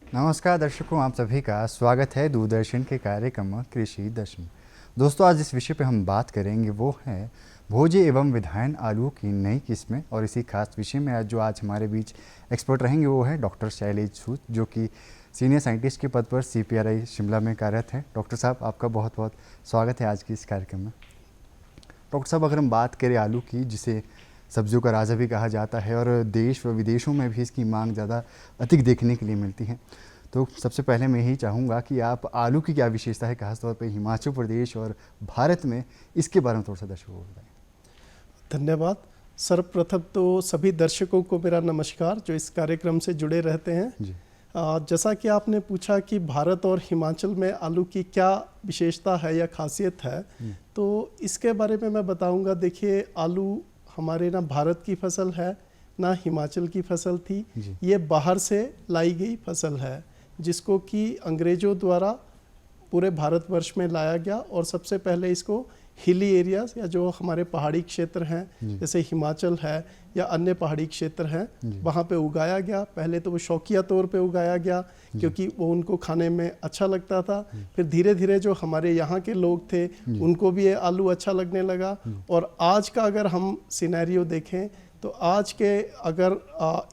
नमस्कार दर्शकों, आप सभी का स्वागत है दूरदर्शन के कार्यक्रम कृषि दर्शन। दोस्तों, आज जिस विषय पे हम बात करेंगे वो है भोज्य एवं विधायन आलू की नई किस्में। और इसी खास विषय में आज हमारे बीच एक्सपर्ट रहेंगे वो है डॉक्टर शैलेश सूद, जो कि सीनियर साइंटिस्ट के पद पर CPRI शिमला में कार्यरत हैं। डॉक्टर साहब, आपका बहुत बहुत स्वागत है आज की इस कार्यक्रम में। डॉक्टर साहब, अगर हम बात करें आलू की, जिसे सब्जियों का राजा भी कहा जाता है और देश व विदेशों में भी इसकी मांग ज़्यादा अधिक देखने के लिए मिलती है, तो सबसे पहले मैं यही चाहूँगा कि आप आलू की क्या विशेषता है, खासतौर पर हिमाचल प्रदेश और भारत में, इसके बारे में थोड़ा सा दर्शकों को बताएं। धन्यवाद। सर्वप्रथम तो सभी दर्शकों को मेरा नमस्कार जो इस कार्यक्रम से जुड़े रहते हैं जी। जैसा कि आपने पूछा कि भारत और हिमाचल में आलू की क्या विशेषता है या खासियत है, तो इसके बारे में मैं बताऊंगा। देखिए, आलू हमारे ना भारत की फसल है ना हिमाचल की फसल थी, ये बाहर से लाई गई फसल है जिसको कि अंग्रेज़ों द्वारा पूरे भारतवर्ष में लाया गया। और सबसे पहले इसको हिली एरियाज या जो हमारे पहाड़ी क्षेत्र हैं जैसे हिमाचल है या अन्य पहाड़ी क्षेत्र हैं, वहाँ पे उगाया गया। पहले तो वो शौकिया तौर पे उगाया गया क्योंकि वो उनको खाने में अच्छा लगता था। फिर धीरे धीरे जो हमारे यहाँ के लोग थे उनको भी ये आलू अच्छा लगने लगा। और आज का अगर हम सिनेरियो देखें तो आज के अगर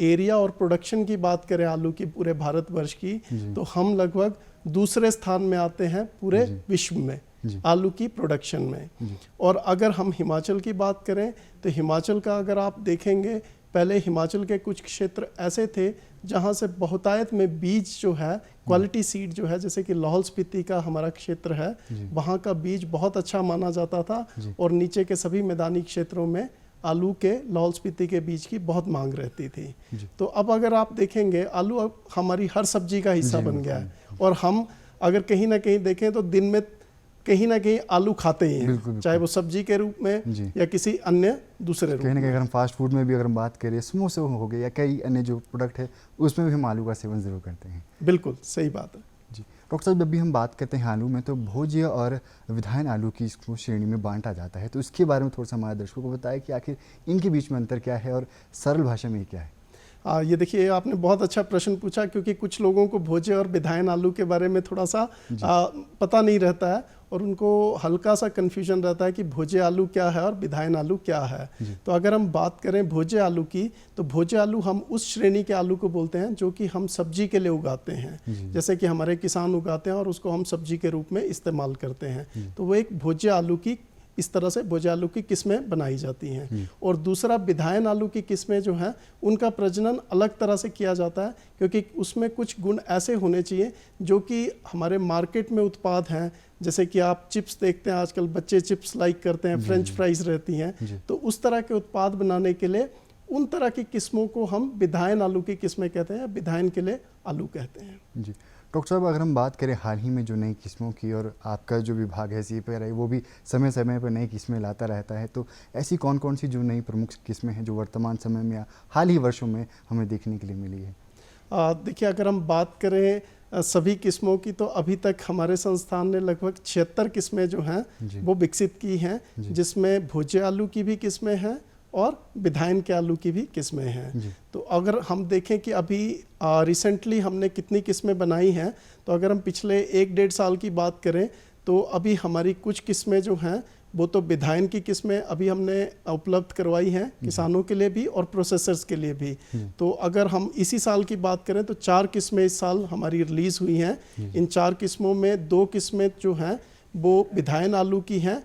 एरिया और प्रोडक्शन की बात करें आलू की पूरे भारतवर्ष की, तो हम लगभग दूसरे स्थान में आते हैं पूरे विश्व में आलू की प्रोडक्शन में। और अगर हम हिमाचल की बात करें तो हिमाचल का अगर आप देखेंगे, पहले हिमाचल के कुछ क्षेत्र ऐसे थे जहां से बहुतायत में बीज जो है, क्वालिटी सीड जो है, जैसे कि लाहौल स्पीति का हमारा क्षेत्र है, वहां का बीज बहुत अच्छा माना जाता था। और नीचे के सभी मैदानी क्षेत्रों में आलू के, लाहौल स्पीति के बीज की बहुत मांग रहती थी। तो अब अगर आप देखेंगे, आलू अब हमारी हर सब्जी का हिस्सा बन गया है। और हम अगर कहीं ना कहीं देखें तो दिन में कहीं ना कहीं आलू खाते ही हैं, चाहे वो सब्जी के रूप में या किसी अन्य दूसरे रूप में। कहीं ना कहीं अगर हम फास्ट फूड में भी अगर हम बात करें, समोसे हो गए या कई अन्य जो प्रोडक्ट है, उसमें भी हम आलू का सेवन ज़रूर करते हैं। बिल्कुल सही बात है जी। डॉक्टर साहब, जब भी हम बात करते हैं आलू में, तो भोज्य और विधायन आलू की इसको श्रेणी में बांटा जाता है, तो इसके बारे में थोड़ा सा हमारे दर्शकों को बताएं कि आखिर इनके बीच में अंतर क्या है और सरल भाषा में क्या है। ये देखिए, आपने बहुत अच्छा प्रश्न पूछा क्योंकि कुछ लोगों को भोज्य और विधायन आलू के बारे में थोड़ा सा पता नहीं रहता है और उनको हल्का सा कन्फ्यूजन रहता है कि भोज्य आलू क्या है और विधायन आलू क्या है। तो अगर हम बात करें भोज्य आलू की, तो भोज्य आलू हम उस श्रेणी के आलू को बोलते हैं जो कि हम सब्जी के लिए उगाते हैं, जैसे कि हमारे किसान उगाते हैं और उसको हम सब्जी के रूप में इस्तेमाल करते हैं। तो वो एक भोज्य आलू की, इस तरह से भोज्य आलू की किस्में बनाई जाती हैं। और दूसरा विधायन आलू की किस्में जो हैं उनका प्रजनन अलग तरह से किया जाता है क्योंकि उसमें कुछ गुण ऐसे होने चाहिए जो कि हमारे मार्केट में उत्पाद हैं। जैसे कि आप चिप्स देखते हैं, आजकल बच्चे चिप्स लाइक करते हैं, फ्रेंच फ्राइज रहती हैं, तो उस तरह के उत्पाद बनाने के लिए उन तरह की किस्मों को हम विधायन आलू की किस्में कहते हैं, विधायन के लिए आलू कहते हैं। जी। डॉक्टर साहब, अगर हम बात करें हाल ही में जो नई किस्मों की, और आपका जो विभाग है CPRI, वो भी समय समय पर नई किस्में लाता रहता है, तो ऐसी कौन कौन सी जो नई प्रमुख किस्में हैं जो वर्तमान समय में या हाल ही वर्षों में हमें देखने के लिए मिली है? देखिए, अगर हम बात करें सभी किस्मों की, तो अभी तक हमारे संस्थान ने लगभग 76 किस्में जो हैं वो विकसित की हैं, जिसमें भोज्य आलू की भी किस्में हैं और विधायन के आलू की भी किस्में हैं। तो अगर हम देखें कि अभी रिसेंटली हमने कितनी किस्में बनाई हैं, तो अगर हम पिछले 1-1.5 साल की बात करें तो अभी हमारी कुछ किस्में जो हैं वो तो विधायन की किस्में अभी हमने उपलब्ध करवाई हैं किसानों के लिए भी और प्रोसेसर्स के लिए भी। तो अगर हम इसी साल की बात करें तो 4 किस्में इस साल हमारी रिलीज़ हुई हैं। इन 4 किस्मों में 2 किस्में जो हैं वो विधायन आलू की हैं,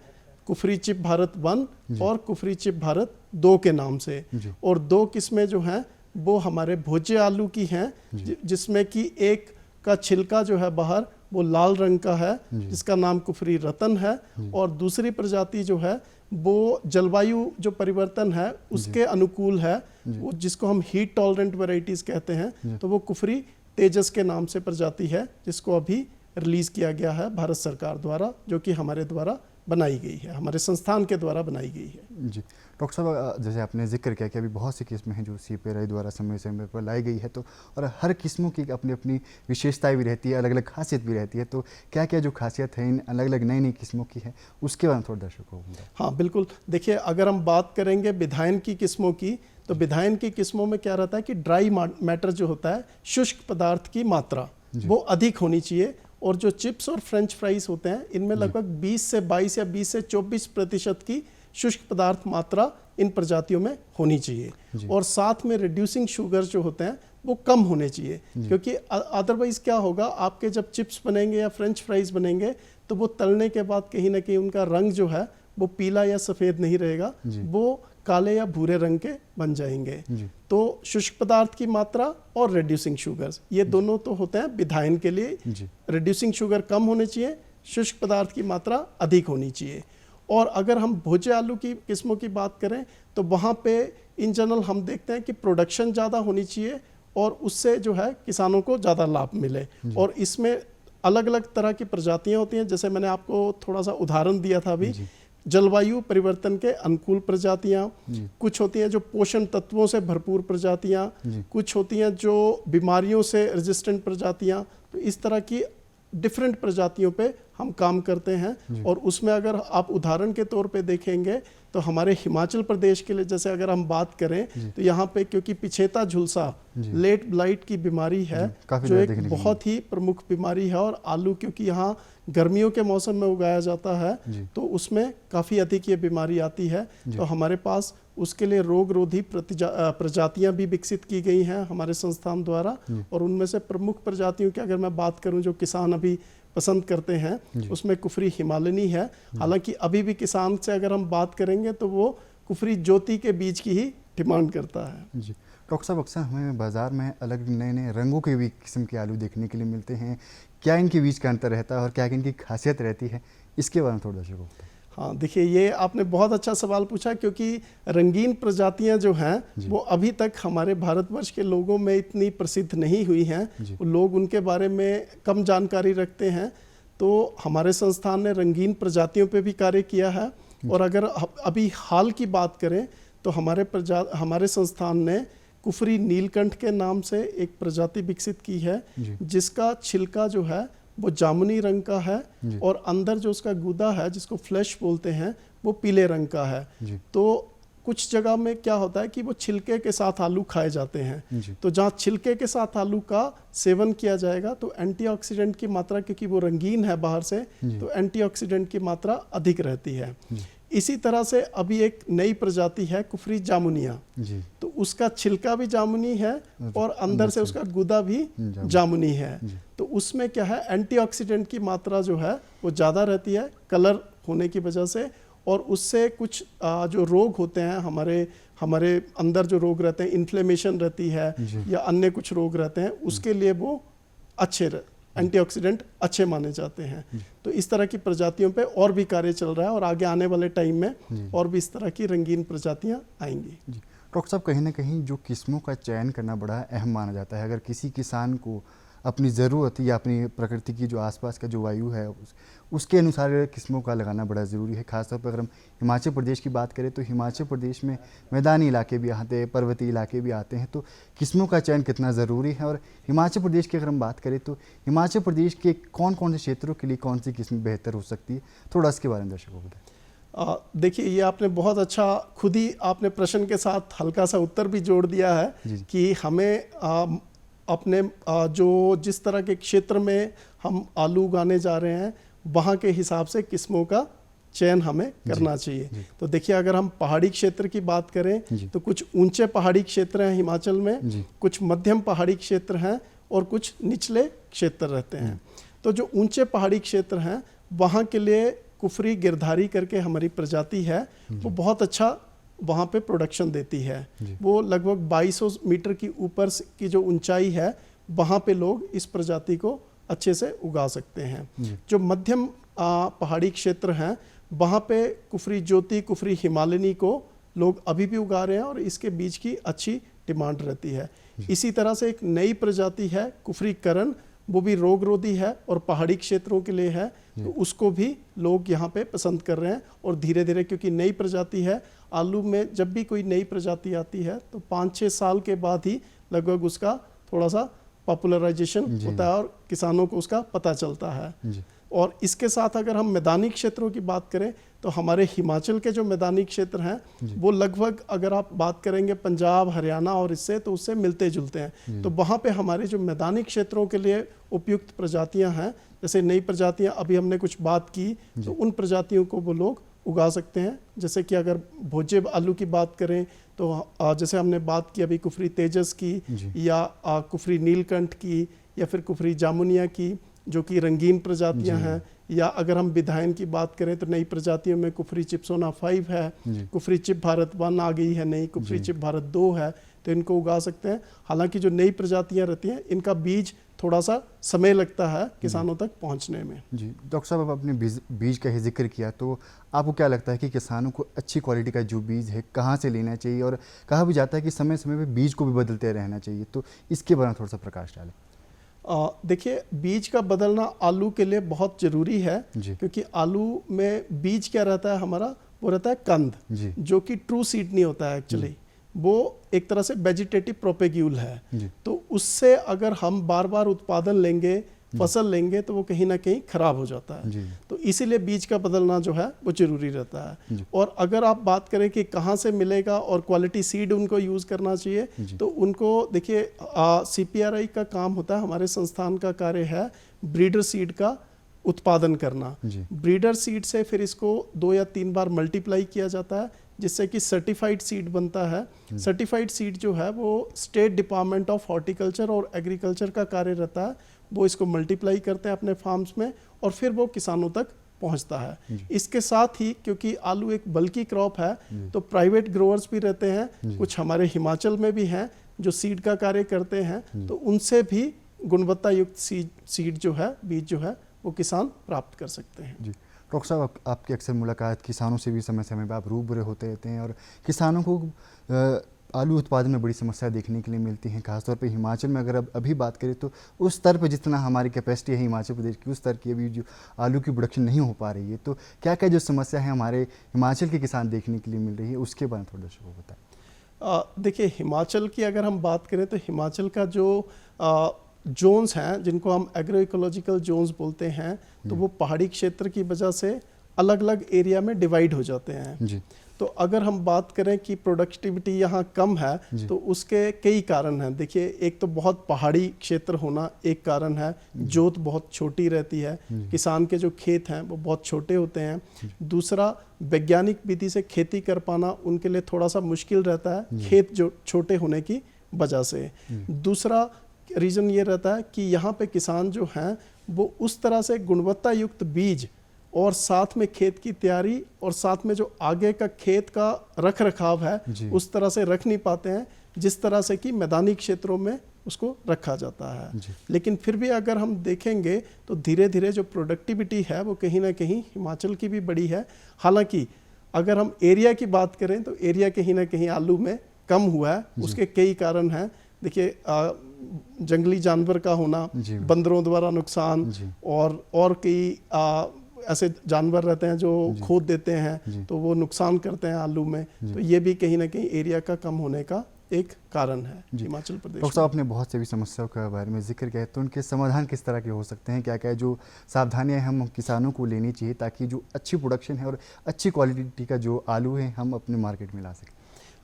कुफरी चिप भारत 1 और कुफरी चिप भारत 2 के नाम से। और 2 किस्में जो हैं वो हमारे भोज्य आलू की हैं, जिसमें कि एक का छिलका जो है बाहर वो लाल रंग का है, जिसका नाम कुफरी रतन है। और दूसरी प्रजाति जो है वो जलवायु जो परिवर्तन है उसके अनुकूल है, वो जिसको हम हीट टॉलरेंट वैरायटीज कहते हैं, तो वो कुफरी तेजस के नाम से प्रजाति है, जिसको अभी रिलीज किया गया है भारत सरकार द्वारा, जो कि हमारे द्वारा बनाई गई है, हमारे संस्थान के द्वारा बनाई गई है। जी। डॉक्टर साहब, जैसे आपने जिक्र किया कि अभी बहुत सी किस्में हैं जो CPRI द्वारा समय समय पर लाई गई है, तो और हर किस्मों की अपनी अपनी विशेषताएं भी रहती है, अलग अलग खासियत भी रहती है, तो क्या क्या जो खासियत है इन अलग अलग नई नई किस्मों की है, उसके बारे में थोड़ा दर्शकों को बताएं। हाँ बिल्कुल, देखिए अगर हम बात करेंगे विधायन की किस्मों की, तो विधायन की किस्मों में क्या रहता है कि ड्राई मैटर जो होता है, शुष्क पदार्थ की मात्रा वो अधिक होनी चाहिए। और जो चिप्स और फ्रेंच फ्राइज होते हैं इनमें लगभग 20 से 22 या 20 से 24% की शुष्क पदार्थ मात्रा इन प्रजातियों में होनी चाहिए। और साथ में रिड्यूसिंग शुगर जो होते हैं वो कम होने चाहिए, क्योंकि अदरवाइज क्या होगा, आपके जब चिप्स बनेंगे या फ्रेंच फ्राइज बनेंगे तो वो तलने के बाद कहीं ना कहीं उनका रंग जो है वो पीला या सफ़ेद नहीं रहेगा, वो काले या भूरे रंग के बन जाएंगे। तो शुष्क पदार्थ की मात्रा और रिड्यूसिंग शुगर्स, ये दोनों तो होते हैं विधायन के लिए। रिड्यूसिंग शुगर कम होने चाहिए, शुष्क पदार्थ की मात्रा अधिक होनी चाहिए। और अगर हम भुजे आलू की किस्मों की बात करें तो वहाँ पे इन जनरल हम देखते हैं कि प्रोडक्शन ज़्यादा होनी चाहिए और उससे जो है किसानों को ज़्यादा लाभ मिले। और इसमें अलग अलग तरह की प्रजातियाँ होती हैं, जैसे मैंने आपको थोड़ा सा उदाहरण दिया था अभी, जलवायु परिवर्तन के अनुकूल प्रजातियाँ, कुछ होती हैं जो पोषण तत्वों से भरपूर प्रजातियाँ, कुछ होती हैं जो बीमारियों से रेजिस्टेंट प्रजातियाँ। तो इस तरह की डिफरेंट प्रजातियों पे हम काम करते हैं। और उसमें अगर आप उदाहरण के तौर पे देखेंगे तो हमारे हिमाचल प्रदेश के लिए जैसे अगर हम बात करें तो यहाँ पे क्योंकि पिछेता झुलसा लेट ब्लाइट की बीमारी है जो एक बहुत ही प्रमुख बीमारी है, और आलू क्योंकि यहाँ गर्मियों के मौसम में उगाया जाता है तो उसमें काफ़ी अधिक ये बीमारी आती है। तो हमारे पास उसके लिए रोग रोधी प्रजातियां भी विकसित की गई हैं हमारे संस्थान द्वारा। और उनमें से प्रमुख प्रजातियों की अगर मैं बात करूं जो किसान अभी पसंद करते हैं उसमें कुफरी हिमालयनी है। हालांकि अभी भी किसान से अगर हम बात करेंगे तो वो कुफरी ज्योति के बीज की ही डिमांड करता है। जी डॉक्टर साहब, अक्सर हमें बाज़ार में अलग नए नए रंगों के भी किस्म के आलू देखने के लिए मिलते हैं। क्या इनके बीच का अंतर रहता है और क्या इनकी खासियत रहती है, इसके बारे में थोड़ा दर्शकों को बताएं। हाँ देखिए, ये आपने बहुत अच्छा सवाल पूछा, क्योंकि रंगीन प्रजातियां जो हैं वो अभी तक हमारे भारतवर्ष के लोगों में इतनी प्रसिद्ध नहीं हुई हैं। लोग उनके बारे में कम जानकारी रखते हैं। तो हमारे संस्थान ने रंगीन प्रजातियों पे भी कार्य किया है। और अगर अभी हाल की बात करें तो हमारे संस्थान ने कुफरी नीलकंठ के नाम से एक प्रजाति विकसित की है जिसका छिलका जो है वो जामुनी रंग का है और अंदर जो उसका गूदा है जिसको फ्लैश बोलते हैं वो पीले रंग का है। तो कुछ जगह में क्या होता है कि वो छिलके के साथ आलू खाए जाते हैं। तो जहाँ छिलके के साथ आलू का सेवन किया जाएगा तो एंटीऑक्सीडेंट की मात्रा, क्योंकि वो रंगीन है बाहर से, तो एंटीऑक्सीडेंट की मात्रा अधिक रहती है। इसी तरह से अभी एक नई प्रजाति है कुफरी जामुनिया, तो उसका छिलका भी जामुनी है और अंदर से उसका गुदा भी जामुनी है। तो उसमें क्या है, एंटीऑक्सीडेंट की मात्रा जो है वो ज़्यादा रहती है कलर होने की वजह से। और उससे कुछ जो रोग होते हैं हमारे अंदर जो रोग रहते हैं, इन्फ्लेमेशन रहती है या अन्य कुछ रोग रहते हैं, उसके लिए वो अच्छे एंटीऑक्सीडेंट अच्छे माने जाते हैं। तो इस तरह की प्रजातियों पे और भी कार्य चल रहा है और आगे आने वाले टाइम में और भी इस तरह की रंगीन प्रजातियां आएंगी। डॉक्टर साहब, कहीं ना कहीं जो किस्मों का चयन करना बड़ा अहम माना जाता है। अगर किसी किसान को अपनी ज़रूरत या अपनी प्रकृति की जो आसपास का जो वायु है उसके अनुसार किस्मों का लगाना बड़ा ज़रूरी है। खासतौर पर अगर हम हिमाचल प्रदेश की बात करें तो हिमाचल प्रदेश में मैदानी इलाके भी आते हैं, पर्वतीय इलाके भी आते हैं, तो किस्मों का चयन कितना ज़रूरी है। और हिमाचल प्रदेश की अगर हम बात करें तो हिमाचल प्रदेश के कौन कौन से क्षेत्रों के लिए कौन सी किस्म बेहतर हो सकती है, थोड़ा इसके बारे में दर्शकों को बताएं। देखिए, ये आपने बहुत अच्छा खुद ही आपने प्रश्न के साथ हल्का सा उत्तर भी जोड़ दिया है कि हमें अपने जो जिस तरह के क्षेत्र में हम आलू उगाने जा रहे हैं वहाँ के हिसाब से किस्मों का चयन हमें करना चाहिए। तो देखिए, अगर हम पहाड़ी क्षेत्र की बात करें तो कुछ ऊंचे पहाड़ी क्षेत्र हैं हिमाचल में, कुछ मध्यम पहाड़ी क्षेत्र हैं और कुछ निचले क्षेत्र रहते हैं। तो जो ऊंचे पहाड़ी क्षेत्र हैं वहाँ के लिए कुफरी गिरधारी करके हमारी प्रजाति है, वो बहुत अच्छा वहाँ पे प्रोडक्शन देती है। वो लगभग 2200 मीटर की ऊपर की जो ऊंचाई है वहाँ पे लोग इस प्रजाति को अच्छे से उगा सकते हैं। जो मध्यम पहाड़ी क्षेत्र हैं वहाँ पे कुफरी ज्योति, कुफरी हिमालयनी को लोग अभी भी उगा रहे हैं और इसके बीज की अच्छी डिमांड रहती है। इसी तरह से एक नई प्रजाति है कुफरी करण, वो भी रोग रोधी है और पहाड़ी क्षेत्रों के लिए है, तो उसको भी लोग यहाँ पे पसंद कर रहे हैं। और धीरे धीरे, क्योंकि नई प्रजाति है, आलू में जब भी कोई नई प्रजाति आती है तो 5-6 साल के बाद ही लगभग उसका थोड़ा सा पॉपुलराइजेशन होता है और किसानों को उसका पता चलता है। और इसके साथ अगर हम मैदानी क्षेत्रों की बात करें तो हमारे हिमाचल के जो मैदानी क्षेत्र हैं वो लगभग अगर आप बात करेंगे पंजाब, हरियाणा और इससे तो उससे मिलते जुलते हैं। तो वहाँ पे हमारे जो मैदानी क्षेत्रों के लिए उपयुक्त प्रजातियाँ हैं, जैसे नई प्रजातियाँ अभी हमने कुछ बात की, तो उन प्रजातियों को वो लोग उगा सकते हैं। जैसे कि अगर भोजे आलू की बात करें तो जैसे हमने बात की अभी कुफरी तेजस की या कुफरी नीलकंठ की या फिर कुफरी जामुनिया की जो कि रंगीन प्रजातियां हैं, या अगर हम विधायन की बात करें तो नई प्रजातियों में कुफरी चिप्सोना 5 है, कुफरी चिप भारत 1 आ गई है, नई कुफरी चिप भारत 2 है, तो इनको उगा सकते हैं। हालांकि जो नई प्रजातियां रहती हैं इनका बीज थोड़ा सा समय लगता है किसानों तक पहुंचने में। जी डॉक्टर साहब, अब आपने बीज का ही जिक्र किया, तो आपको क्या लगता है कि किसानों को अच्छी क्वालिटी का जो बीज है कहाँ से लेना चाहिए, और कहा भी जाता है कि समय समय पे बीज को भी बदलते रहना चाहिए, तो इसके बारे में थोड़ा सा प्रकाश डालें। देखिए, बीज का बदलना आलू के लिए बहुत ज़रूरी है, क्योंकि आलू में बीज क्या रहता है हमारा, वो रहता है कंद, जो कि ट्रू सीड नहीं होता है एक्चुअली, वो एक तरह से वेजिटेटिव प्रोपेग्यूल है। तो उससे अगर हम बार बार उत्पादन लेंगे, फसल लेंगे, तो वो कहीं ना कहीं खराब हो जाता है। तो इसीलिए बीज का बदलना जो है वो जरूरी रहता है। और अगर आप बात करें कि कहाँ से मिलेगा और क्वालिटी सीड उनको यूज़ करना चाहिए, तो उनको देखिए CPRI का काम होता है, हमारे संस्थान का कार्य है ब्रीडर सीड का उत्पादन करना। ब्रीडर सीड से फिर इसको 2 या 3 बार मल्टीप्लाई किया जाता है, जिससे कि सर्टिफाइड सीड बनता है। सर्टिफाइड सीड जो है वो स्टेट डिपार्टमेंट ऑफ हॉर्टिकल्चर और एग्रीकल्चर का कार्य रहता है, वो इसको मल्टीप्लाई करते हैं अपने फार्म्स में और फिर वो किसानों तक पहुंचता है। इसके साथ ही क्योंकि आलू एक बल्की क्रॉप है, तो प्राइवेट ग्रोअर्स भी रहते हैं, कुछ हमारे हिमाचल में भी हैं जो सीड का कार्य करते हैं, तो उनसे भी गुणवत्ता युक्त सीड जो है, बीज जो है, वो किसान प्राप्त कर सकते हैं। जी डॉक्टर साहब, आपकी अक्सर मुलाकात किसानों से भी समय समय पर आप रूबरू होते रहते हैं, और किसानों को आलू उत्पादन में बड़ी समस्या देखने के लिए मिलती हैं, खासतौर पे हिमाचल में। अगर अब अभी बात करें तो उस स्तर पर जितना हमारी कैपेसिटी है हिमाचल प्रदेश की, उस स्तर की अभी जो आलू की प्रोडक्शन नहीं हो पा रही है, तो क्या क्या जो समस्या है हमारे हिमाचल के किसान देखने के लिए मिल रही है, उसके बारे में थोड़ा दर्शकों को बताएं। देखिए, हिमाचल की अगर हम बात करें तो हिमाचल का जो जोन्स हैं, जिनको हम एग्रो इकोलॉजिकल जोन्स बोलते हैं, तो वो पहाड़ी क्षेत्र की वजह से अलग अलग एरिया में डिवाइड हो जाते हैं। तो अगर हम बात करें कि प्रोडक्टिविटी यहाँ कम है, तो उसके कई कारण हैं। देखिए, एक तो बहुत पहाड़ी क्षेत्र होना एक कारण है, जोत बहुत छोटी रहती है, किसान के जो खेत हैं वो बहुत छोटे होते हैं। दूसरा, वैज्ञानिक विधि से खेती कर पाना उनके लिए थोड़ा सा मुश्किल रहता है, खेत जो छोटे होने की वजह से। दूसरा रीज़न ये रहता है कि यहाँ पे किसान जो हैं वो उस तरह से गुणवत्ता युक्त बीज और साथ में खेत की तैयारी और साथ में जो आगे का खेत का रख रखाव है उस तरह से रख नहीं पाते हैं जिस तरह से कि मैदानी क्षेत्रों में उसको रखा जाता है। लेकिन फिर भी अगर हम देखेंगे तो धीरे धीरे जो प्रोडक्टिविटी है वो कहीं ना कहीं हिमाचल की भी बड़ी है। हालांकि अगर हम एरिया की बात करें तो एरिया कहीं ना कहीं आलू में कम हुआ है, उसके कई कारण हैं। देखिए, जंगली जानवर का होना, बंदरों द्वारा नुकसान और कई ऐसे जानवर रहते हैं जो खोद देते हैं तो वो नुकसान करते हैं आलू में, तो ये भी कहीं ना कहीं एरिया का कम होने का एक कारण है हिमाचल प्रदेश। डॉक्टर साहब, आपने बहुत से भी समस्याओं के बारे में जिक्र किया है, तो उनके समाधान किस तरह के हो सकते हैं? क्या क्या जो सावधानियां हम किसानों को लेनी चाहिए ताकि जो अच्छी प्रोडक्शन है और अच्छी क्वालिटी का जो आलू है हम अपने मार्केट में ला सकें?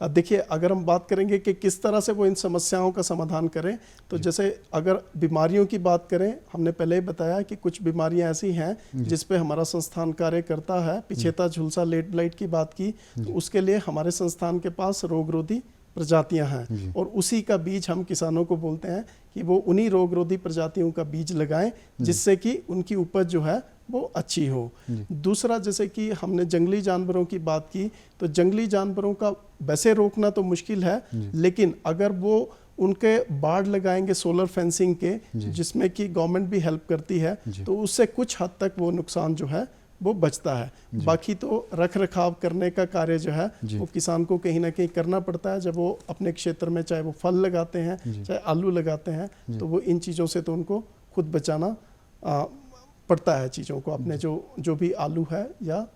देखिए, अगर हम बात करेंगे कि किस तरह से वो इन समस्याओं का समाधान करें, तो जैसे अगर बीमारियों की बात करें, हमने पहले ही बताया कि कुछ बीमारियां ऐसी हैं जिस पे हमारा संस्थान कार्य करता है। पिछेता, झुलसा, लेट ब्लाइट की बात की, तो उसके लिए हमारे संस्थान के पास रोगरोधी प्रजातियां हैं और उसी का बीज हम किसानों को बोलते हैं कि वो उन्हीं रोगरोधी प्रजातियों का बीज लगाएं जिससे कि उनकी उपज जो है वो अच्छी हो। दूसरा, जैसे कि हमने जंगली जानवरों की बात की, तो जंगली जानवरों का वैसे रोकना तो मुश्किल है, लेकिन अगर वो उनके बाड़ लगाएंगे सोलर फेंसिंग के, जिसमें कि गवर्नमेंट भी हेल्प करती है, तो उससे कुछ हद तक वो नुकसान जो है वो बचता है। बाकी तो रख रखाव करने का कार्य जो है वो किसान को कहीं ना कहीं करना पड़ता है। जब वो अपने क्षेत्र में चाहे वो फल लगाते हैं चाहे आलू लगाते हैं, तो वो इन चीज़ों से तो उनको खुद बचाना पड़ता है चीज़ों को, अपने जो भी आलू है या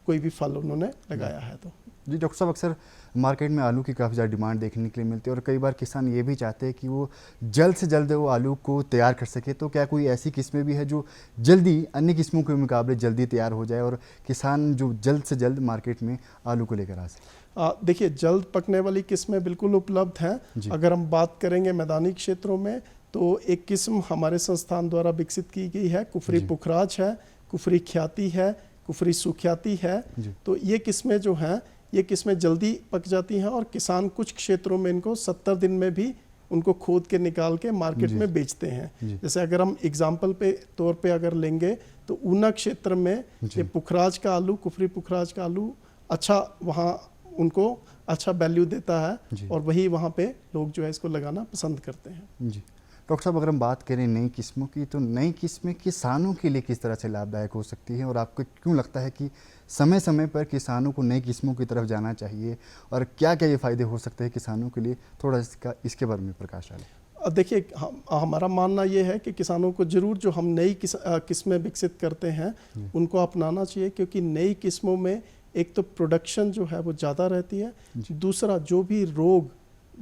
कोई भी फल उन्होंने लगाया है। तो जी डॉक्टर साहब, अक्सर मार्केट में आलू की काफ़ी ज़्यादा डिमांड देखने के लिए मिलती है और कई बार किसान ये भी चाहते हैं कि वो जल्द से जल्द वो आलू को तैयार कर सके, तो क्या कोई ऐसी किस्में भी है जो जल्दी अन्य किस्मों के मुकाबले जल्दी तैयार हो जाए और किसान जो जल्द से जल्द मार्केट में आलू को लेकर आ सके? देखिए, जल्द पकने वाली किस्में बिल्कुल उपलब्ध हैं। अगर हम बात करेंगे मैदानी क्षेत्रों में, तो एक किस्म हमारे संस्थान द्वारा विकसित की गई है, कुफरी पुखराज है, कुफरी ख्याति है, कुफरी सुख्याति है। तो ये किस्में जो हैं, ये किस्में जल्दी पक जाती हैं और किसान कुछ क्षेत्रों में इनको 70 दिन में भी उनको खोद के निकाल के मार्केट में बेचते हैं। जैसे अगर हम एग्जाम्पल पे तौर पे अगर लेंगे तो ऊना क्षेत्र में ये पुखराज का आलू, कुफरी पुखराज का आलू अच्छा, वहाँ उनको अच्छा वैल्यू देता है और वही वहाँ पे लोग जो है इसको लगाना पसंद करते हैं। जी डॉक्टर साहब, अगर हम बात करें नई किस्मों की, तो नई किस्में किसानों के लिए किस तरह से लाभदायक हो सकती है और आपको क्यों लगता है कि समय समय पर किसानों को नई किस्मों की तरफ जाना चाहिए और क्या क्या ये फ़ायदे हो सकते हैं किसानों के लिए, थोड़ा इसके बारे में प्रकाश डालें। देखिए, हमारा मानना ये है कि किसानों को ज़रूर जो हम नई किस्में विकसित करते हैं उनको अपनाना चाहिए, क्योंकि नई किस्मों में एक तो प्रोडक्शन जो है वो ज़्यादा रहती है, दूसरा जो भी रोग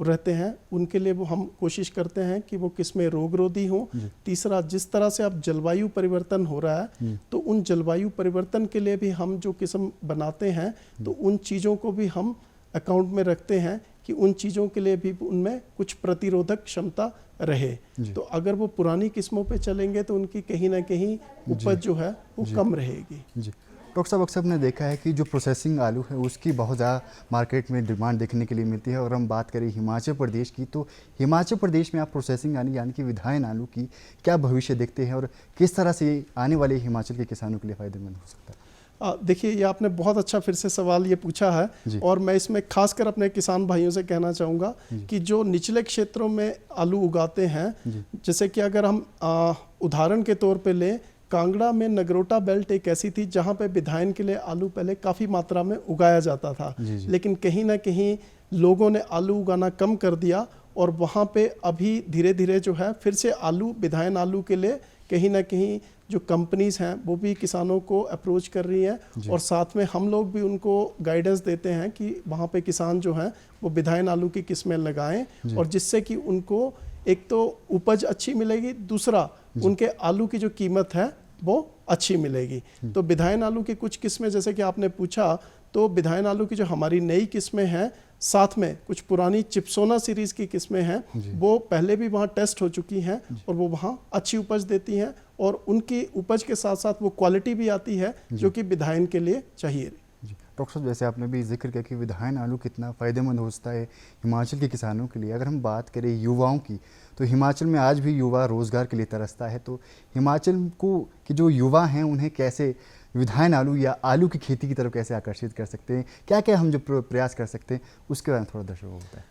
रहते हैं उनके लिए वो हम कोशिश करते हैं कि वो किस्में रोगरोधी हों, तीसरा जिस तरह से अब जलवायु परिवर्तन हो रहा है तो उन जलवायु परिवर्तन के लिए भी हम जो किस्म बनाते हैं तो उन चीज़ों को भी हम अकाउंट में रखते हैं कि उन चीज़ों के लिए भी उनमें कुछ प्रतिरोधक क्षमता रहे। तो अगर वो पुरानी किस्मों पे चलेंगे तो उनकी कहीं ना कहीं उपज जो है वो कम रहेगी। जी डॉक्टर साहब, अक्सर हमने देखा है कि जो प्रोसेसिंग आलू है उसकी बहुत ज़्यादा मार्केट में डिमांड देखने के लिए मिलती है और हम बात करें हिमाचल प्रदेश की, तो हिमाचल प्रदेश में आप प्रोसेसिंग यानी कि विधायन आलू की क्या भविष्य देखते हैं और किस तरह से आने वाले हिमाचल के किसानों के लिए फ़ायदेमंद हो सकता है? देखिए, ये आपने बहुत अच्छा फिर से सवाल ये पूछा है और मैं इसमें खासकर अपने किसान भाइयों से कहना चाहूँगा कि जो निचले क्षेत्रों में आलू उगाते हैं, जैसे कि अगर हम उदाहरण के तौर पे लें, कांगड़ा में नगरोटा बेल्ट एक ऐसी थी जहाँ पे विधायन के लिए आलू पहले काफ़ी मात्रा में उगाया जाता था, लेकिन कहीं ना कहीं लोगों ने आलू उगाना कम कर दिया और वहाँ पे अभी धीरे धीरे जो है फिर से आलू, विधायन आलू के लिए कहीं ना कहीं जो कंपनीज हैं वो भी किसानों को अप्रोच कर रही हैं और साथ में हम लोग भी उनको गाइडेंस देते हैं कि वहाँ पे किसान जो हैं वो विधायन आलू की किस्में लगाएं और जिससे कि उनको एक तो उपज अच्छी मिलेगी, दूसरा उनके आलू की जो कीमत है वो अच्छी मिलेगी। तो विधायन आलू की कुछ किस्में जैसे कि आपने पूछा, तो विधायन आलू की जो हमारी नई किस्में हैं, साथ में कुछ पुरानी चिप्सोना सीरीज़ की किस्में हैं, वो पहले भी वहाँ टेस्ट हो चुकी हैं और वो वहाँ अच्छी उपज देती हैं और उनकी उपज के साथ साथ वो क्वालिटी भी आती है जो कि विधायन के लिए चाहिए। डॉक्टर साहब, जैसे आपने भी जिक्र किया कि विधायन आलू कितना फ़ायदेमंद होता है हिमाचल के किसानों के लिए, अगर हम बात करें युवाओं की, तो हिमाचल में आज भी युवा रोज़गार के लिए तरसता है, तो हिमाचल को कि जो युवा हैं उन्हें कैसे विधायन आलू या आलू की खेती की तरफ कैसे आकर्षित कर सकते हैं, क्या क्या हम जो प्रयास कर सकते हैं उसके बारे में थोड़ा दर्शकों को बताएं।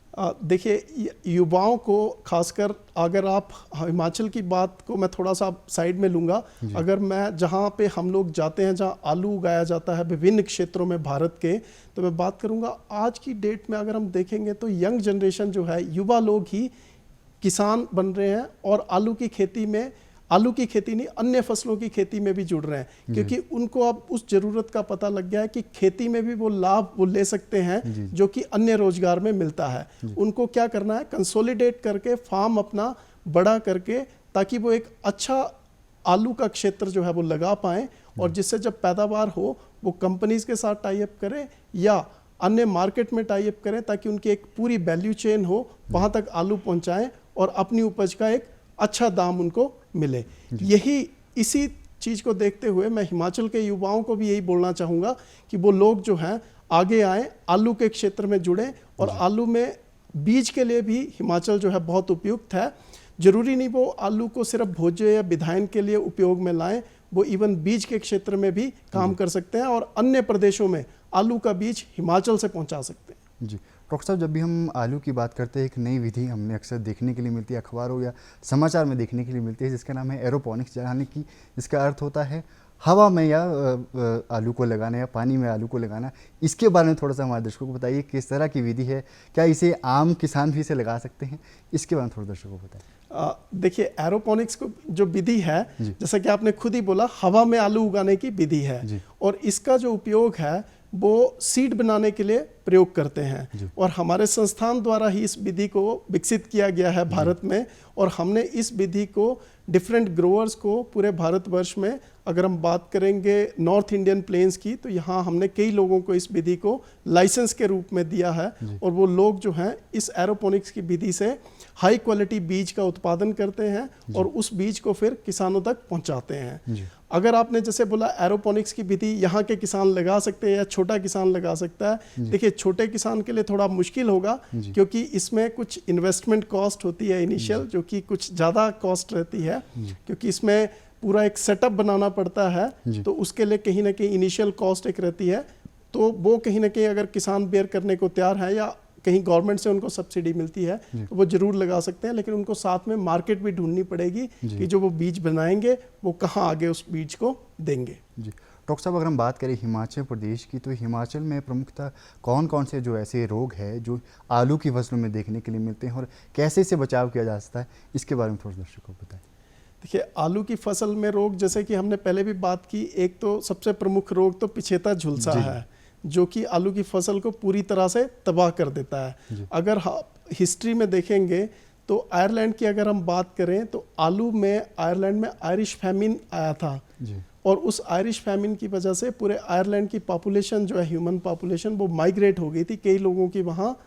देखिए, युवाओं को खासकर अगर आप हिमाचल की बात को मैं थोड़ा सा साइड में लूँगा, अगर मैं जहाँ पे हम लोग जाते हैं जहाँ आलू उगाया जाता है विभिन्न क्षेत्रों में भारत के, तो मैं बात करूँगा आज की डेट में अगर हम देखेंगे तो यंग जनरेशन जो है, युवा लोग ही किसान बन रहे हैं और आलू की खेती में, आलू की खेती नहीं अन्य फसलों की खेती में भी जुड़ रहे हैं, क्योंकि उनको अब उस ज़रूरत का पता लग गया है कि खेती में भी वो लाभ वो ले सकते हैं जो कि अन्य रोजगार में मिलता है। उनको क्या करना है, कंसोलिडेट करके फार्म अपना बड़ा करके ताकि वो एक अच्छा आलू का क्षेत्र जो है वो लगा पाएँ और जिससे जब पैदावार हो वो कंपनीज के साथ टाई अप करें या अन्य मार्केट में टाई अप करें ताकि उनकी एक पूरी वैल्यू चेन हो, वहाँ तक आलू पहुँचाएँ और अपनी उपज का एक अच्छा दाम उनको मिले। इसी चीज़ को देखते हुए मैं हिमाचल के युवाओं को भी यही बोलना चाहूँगा कि वो लोग जो हैं आगे आए, आलू के क्षेत्र में जुड़ें और आलू में बीज के लिए भी हिमाचल जो है बहुत उपयुक्त है। जरूरी नहीं वो आलू को सिर्फ भोज्य या विधायन के लिए उपयोग में लाएं, वो इवन बीज के क्षेत्र में भी काम कर सकते हैं और अन्य प्रदेशों में आलू का बीज हिमाचल से पहुँचा सकते हैं। जी डॉक्टर साहब, जब भी हम आलू की बात करते हैं, एक नई विधि हमने अक्सर देखने के लिए मिलती है, अखबारों या समाचार में देखने के लिए मिलती है, जिसका नाम है एरोपोनिक्स, यानी कि इसका अर्थ होता है हवा में या आलू को लगाना या पानी में आलू को लगाना। इसके बारे में थोड़ा सा हमारे दर्शकों को बताइए, किस तरह की विधि है, क्या इसे आम किसान भी इसे लगा सकते हैं, इसके बारे में थोड़ा दर्शकों को बताएं। देखिए, एरोपोनिक्स को जो विधि है, जैसा कि आपने खुद ही बोला, हवा में आलू उगाने की विधि है और इसका जो उपयोग है वो सीड बनाने के लिए प्रयोग करते हैं और हमारे संस्थान द्वारा ही इस विधि को विकसित किया गया है भारत में। और हमने इस विधि को डिफरेंट ग्रोअर्स को पूरे भारतवर्ष में, अगर हम बात करेंगे नॉर्थ इंडियन प्लेन्स की, तो यहाँ हमने कई लोगों को इस विधि को लाइसेंस के रूप में दिया है और वो लोग जो हैं इस एरोपोनिक्स की विधि से हाई क्वालिटी बीज का उत्पादन करते हैं और उस बीज को फिर किसानों तक पहुंचाते हैं। अगर आपने जैसे बोला एरोपोनिक्स की विधि यहाँ के किसान लगा सकते हैं या छोटा किसान लगा सकता है, देखिए छोटे किसान के लिए थोड़ा मुश्किल होगा क्योंकि इसमें कुछ इन्वेस्टमेंट कॉस्ट होती है इनिशियल, जो कि कुछ ज़्यादा कॉस्ट रहती है क्योंकि इसमें पूरा एक सेटअप बनाना पड़ता है, तो उसके लिए कहीं ना कहीं इनिशियल कॉस्ट एक रहती है। तो वो कहीं ना कहीं अगर किसान बेयर करने को तैयार है या कहीं गवर्नमेंट से उनको सब्सिडी मिलती है तो वो जरूर लगा सकते हैं, लेकिन उनको साथ में मार्केट भी ढूंढनी पड़ेगी कि जो वो बीज बनाएंगे वो कहाँ आगे उस बीज को देंगे। जी डॉक्टर साहब, अगर हम बात करें हिमाचल प्रदेश की, तो हिमाचल में प्रमुखतः कौन कौन से जो ऐसे रोग है जो आलू की फसलों में देखने के लिए मिलते हैं और कैसे इससे बचाव किया जा सकता है, इसके बारे में थोड़ा दर्शकों को बताएं। देखिए आलू की फसल में रोग, जैसे कि हमने पहले भी बात की, एक तो सबसे प्रमुख रोग तो पिछेता झुलसा है जो कि आलू की फसल को पूरी तरह से तबाह कर देता है। अगर हिस्ट्री में देखेंगे तो आयरलैंड की अगर हम बात करें तो आलू में आयरलैंड में आयरिश फैमिन आया था और उस आयरिश फैमिन की वजह से पूरे आयरलैंड की पॉपुलेशन जो है, ह्यूमन पॉपुलेशन, वो माइग्रेट हो गई थी। कई लोगों की वहाँ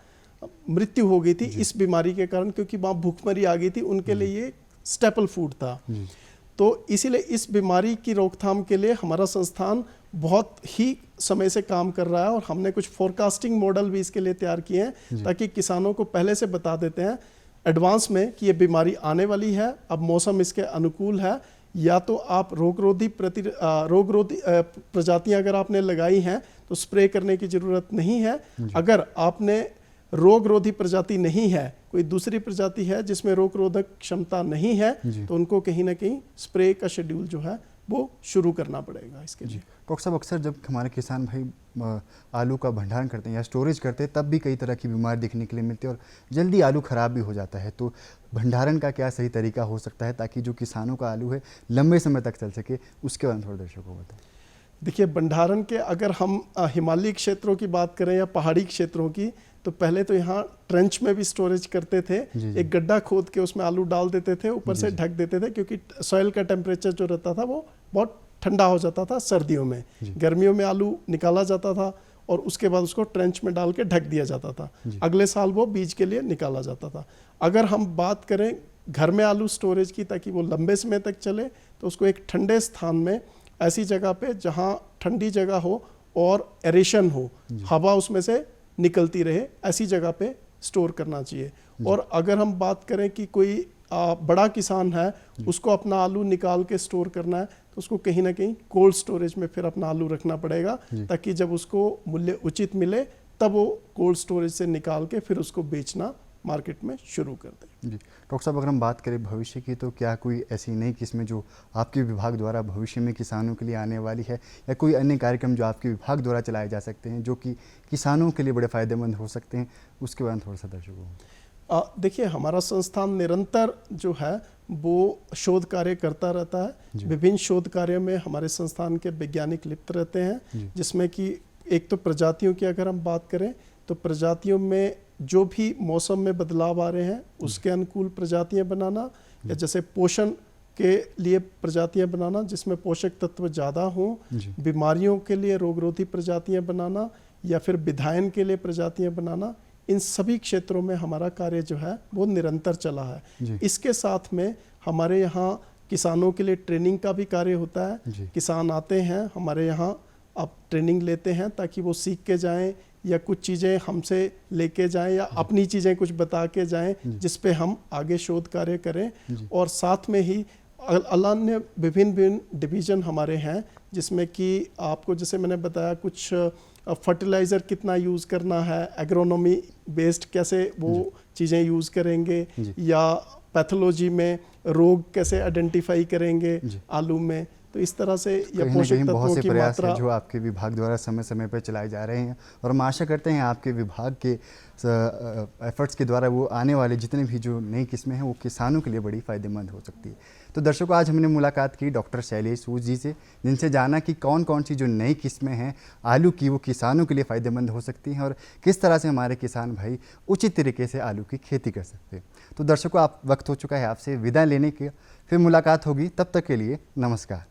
मृत्यु हो गई थी इस बीमारी के कारण, क्योंकि वहाँ भूखमरी आ गई थी, उनके लिए ये स्टेपल फूड था। तो इसीलिए इस बीमारी की रोकथाम के लिए हमारा संस्थान बहुत ही समय से काम कर रहा है और हमने कुछ फोरकास्टिंग मॉडल भी इसके लिए तैयार किए हैं ताकि किसानों को पहले से बता देते हैं एडवांस में कि ये बीमारी आने वाली है, अब मौसम इसके अनुकूल है, या तो आप रोगरोधी प्रजातियां अगर आपने लगाई हैं तो स्प्रे करने की ज़रूरत नहीं है। अगर आपने रोगरोधी प्रजाति नहीं है, कोई दूसरी प्रजाति है जिसमें रोग रोधक क्षमता नहीं है, तो उनको कहीं ना कहीं स्प्रे का शेड्यूल जो है वो शुरू करना पड़ेगा इसके लिए। डॉक्टर साहब, अक्सर जब हमारे किसान भाई आलू का भंडारण करते हैं या स्टोरेज करते हैं तब भी कई तरह की बीमारी देखने के लिए मिलती है और जल्दी आलू ख़राब भी हो जाता है, तो भंडारण का क्या सही तरीका हो सकता है ताकि जो किसानों का आलू है लंबे समय तक चल सके, उसके बारे में थोड़ा दर्शकों को बताएं। देखिए भंडारण के अगर हम हिमालयी क्षेत्रों की बात करें या पहाड़ी क्षेत्रों की, तो पहले तो यहाँ ट्रेंच में भी स्टोरेज करते थे। एक गड्ढा खोद के उसमें आलू डाल देते थे, ऊपर से ढक देते थे, क्योंकि सॉइल का टेम्परेचर जो रहता था वो बहुत ठंडा हो जाता था सर्दियों में। गर्मियों में आलू निकाला जाता था और उसके बाद उसको ट्रेंच में डाल के ढक दिया जाता था, अगले साल वो बीज के लिए निकाला जाता था। अगर हम बात करें घर में आलू स्टोरेज की ताकि वो लंबे समय तक चले, तो उसको एक ठंडे स्थान में, ऐसी जगह पे जहाँ ठंडी जगह हो और एरेशन हो, हवा उसमें से निकलती रहे, ऐसी जगह पे स्टोर करना चाहिए। और अगर हम बात करें कि कोई बड़ा किसान है, उसको अपना आलू निकाल के स्टोर करना है, तो उसको कहीं ना कहीं कोल्ड स्टोरेज में फिर अपना आलू रखना पड़ेगा ताकि जब उसको मूल्य उचित मिले तब वो कोल्ड स्टोरेज से निकाल के फिर उसको बेचना मार्केट में शुरू कर दें। जी डॉक्टर साहब, अगर हम बात करें भविष्य की, तो क्या कोई ऐसी नई किस्में जो आपके विभाग द्वारा भविष्य में किसानों के लिए आने वाली है, या कोई अन्य कार्यक्रम जो आपके विभाग द्वारा चलाए जा सकते हैं जो कि किसानों के लिए बड़े फ़ायदेमंद हो सकते हैं, उसके बारे में थोड़ा सा दर्शकों को। देखिए हमारा संस्थान निरंतर जो है वो शोध कार्य करता रहता है। विभिन्न शोध कार्यों में हमारे संस्थान के वैज्ञानिक लिप्त रहते हैं, जिसमें कि एक तो प्रजातियों की अगर हम बात करें तो प्रजातियों में जो भी मौसम में बदलाव आ रहे हैं उसके अनुकूल प्रजातियां बनाना, या जैसे पोषण के लिए प्रजातियां बनाना जिसमें पोषक तत्व ज़्यादा हों, बीमारियों के लिए रोगरोधी प्रजातियां बनाना, या फिर विधायन के लिए प्रजातियां बनाना, इन सभी क्षेत्रों में हमारा कार्य जो है वो निरंतर चला है। इसके साथ में हमारे यहाँ किसानों के लिए ट्रेनिंग का भी कार्य होता है। किसान आते हैं हमारे यहाँ, आप ट्रेनिंग लेते हैं ताकि वो सीख के जाएं या कुछ चीज़ें हमसे लेके जाएं या अपनी चीज़ें कुछ बता के जाएं जिस पे हम आगे शोध कार्य करें। और साथ में ही अन्य विभिन्न डिवीज़न हमारे हैं जिसमें कि आपको जैसे मैंने बताया कुछ फर्टिलाइज़र कितना यूज़ करना है, एग्रोनॉमी बेस्ड कैसे वो चीज़ें यूज़ करेंगे, या पैथोलॉजी में रोग कैसे आइडेंटिफाई करेंगे आलू में। तो इस तरह से ये पोषक तत्वों की मात्रा जो आपके विभाग द्वारा समय समय पर चलाए जा रहे हैं, और हम आशा करते हैं आपके विभाग के एफर्ट्स के द्वारा वो आने वाले जितने भी जो नई किस्में हैं वो किसानों के लिए बड़ी फ़ायदेमंद हो सकती है। तो दर्शकों, आज हमने मुलाकात की डॉक्टर शैलेश सूद जी से, जिनसे जाना कि कौन कौन सी जो नई किस्में हैं आलू की वो किसानों के लिए फ़ायदेमंद हो सकती हैं और किस तरह से हमारे किसान भाई उचित तरीके से आलू की खेती कर सकते हैं। तो दर्शकों, आप वक्त हो चुका है आपसे विदा लेने की, फिर मुलाकात होगी, तब तक के लिए नमस्कार।